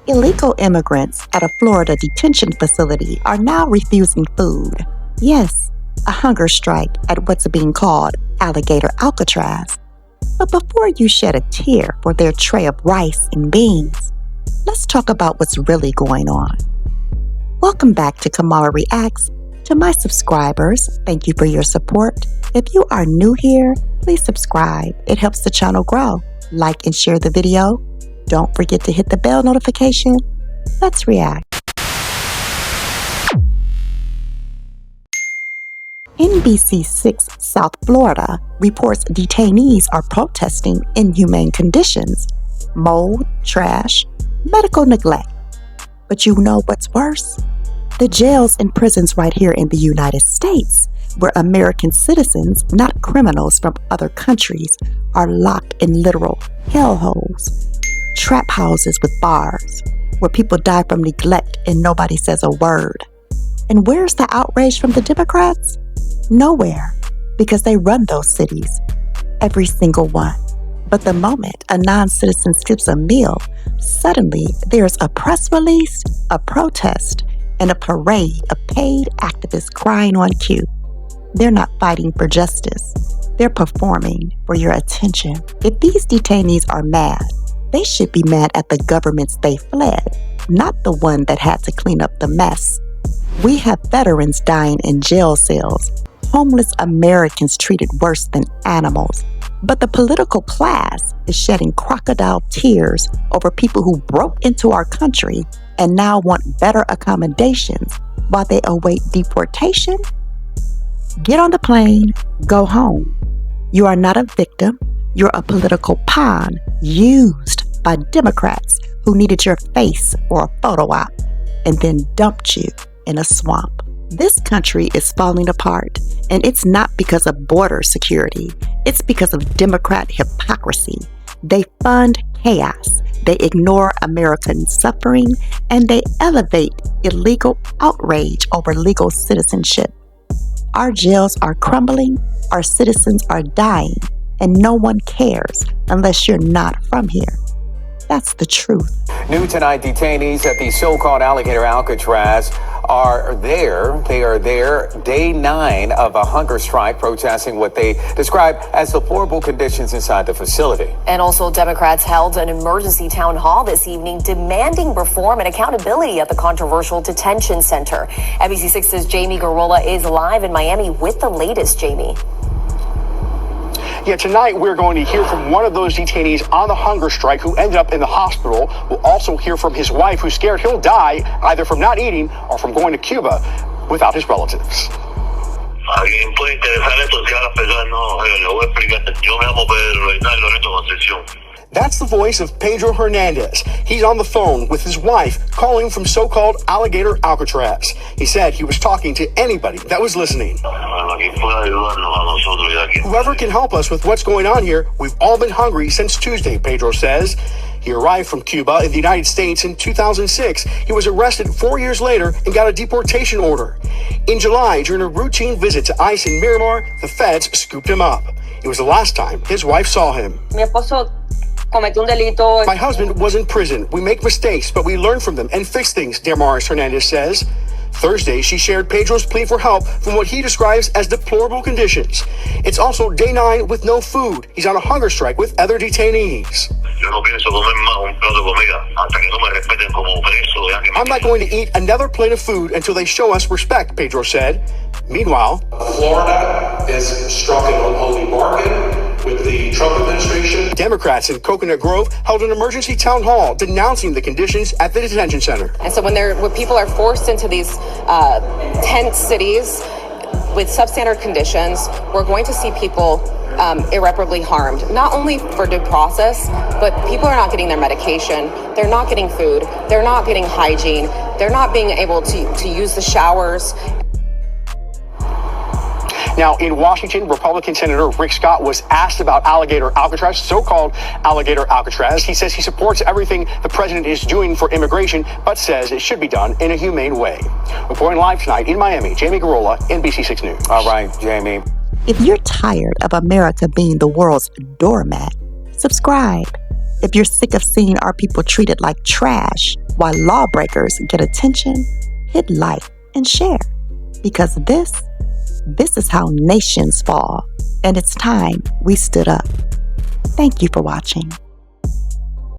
Illegal immigrants at a Florida detention facility are now refusing food. Yes, a hunger strike at what's being called Alligator Alcatraz. But before you shed a tear for their tray of rice and beans, let's talk about what's really going on. Welcome back to Kimara Reacts. To my subscribers, thank you for your support. If you are new here, please subscribe. It helps the channel grow. Like and share the video. Don't forget to hit the bell notification. Let's react. NBC6 South Florida reports detainees are protesting inhumane conditions, mold, trash, medical neglect. But you know what's worse? The jails and prisons right here in the United States, where American citizens, not criminals from other countries, are locked in literal hellholes. Trap houses with bars, where people die from neglect and nobody says a word. And where's the outrage from the Democrats? Nowhere, because they run those cities, every single one. But the moment a non-citizen skips a meal, suddenly there's a press release, a protest, and a parade of paid activists crying on cue. They're not fighting for justice. They're performing for your attention. If these detainees are mad, they should be mad at the governments they fled, not the one that had to clean up the mess. We have veterans dying in jail cells, homeless Americans treated worse than animals. But the political class is shedding crocodile tears over people who broke into our country and now want better accommodations while they await deportation. Get on the plane, go home. You are not a victim. You're a political pawn used by Democrats who needed your face for a photo op and then dumped you in a swamp. This country is falling apart, and it's not because of border security. It's because of Democrat hypocrisy. They fund chaos. They ignore American suffering, and they elevate illegal outrage over legal citizenship. Our jails are crumbling, our citizens are dying, and no one cares unless you're not from here. That's the truth. New tonight, detainees at the so-called Alligator Alcatraz are there. They are there day 9 of a hunger strike, protesting what they describe as deplorable conditions inside the facility. And also, Democrats held an emergency town hall this evening demanding reform and accountability at the controversial detention center. NBC6's Jamie Garola is live in Miami with the latest, Jamie. Yeah, tonight we're going to hear from one of those detainees on the hunger strike who ended up in the hospital. We'll also hear from his wife, who's scared he'll die either from not eating or from going to Cuba without his relatives. ¿Alguien puede interesarle esto? Si haga pesar, no, le voy a explicar. Yo me llamo Pedro Reinaldo Loreto Concepción. That's the voice of Pedro Hernandez. He's on the phone with his wife, calling from so-called Alligator Alcatraz. He said he was talking to anybody that was listening. Whoever can help us with what's going on here, we've all been hungry since Tuesday, Pedro says. He arrived from Cuba in the United States in 2006. He was arrested 4 years later and got a deportation order. In July, during a routine visit to ICE in Miramar, the feds scooped him up. It was the last time his wife saw him. My husband was in prison. We make mistakes, but we learn from them and fix things, Damaris Hernandez says. Thursday, she shared Pedro's plea for help from what he describes as deplorable conditions. It's also day 9 with no food. He's on a hunger strike with other detainees. I'm not going to eat another plate of food until they show us respect, Pedro said. Meanwhile, Florida is struck an unholy bargain with the Trump administration. Democrats in Coconut Grove held an emergency town hall denouncing the conditions at the detention center. And so when people are forced into these tent cities with substandard conditions, we're going to see people irreparably harmed, not only for due process, but people are not getting their medication, they're not getting food, they're not getting hygiene, they're not being able to use the showers. Now, in Washington, Republican Senator Rick Scott was asked about Alligator Alcatraz, so-called Alligator Alcatraz. He says he supports everything the president is doing for immigration, but says it should be done in a humane way. Reporting live tonight in Miami, Jamie Garola, NBC6 News. All right, Jamie. If you're tired of America being the world's doormat, subscribe. If you're sick of seeing our people treated like trash, while lawbreakers get attention, hit like, and share. Because this is how nations fall, and it's time we stood up. Thank you for watching.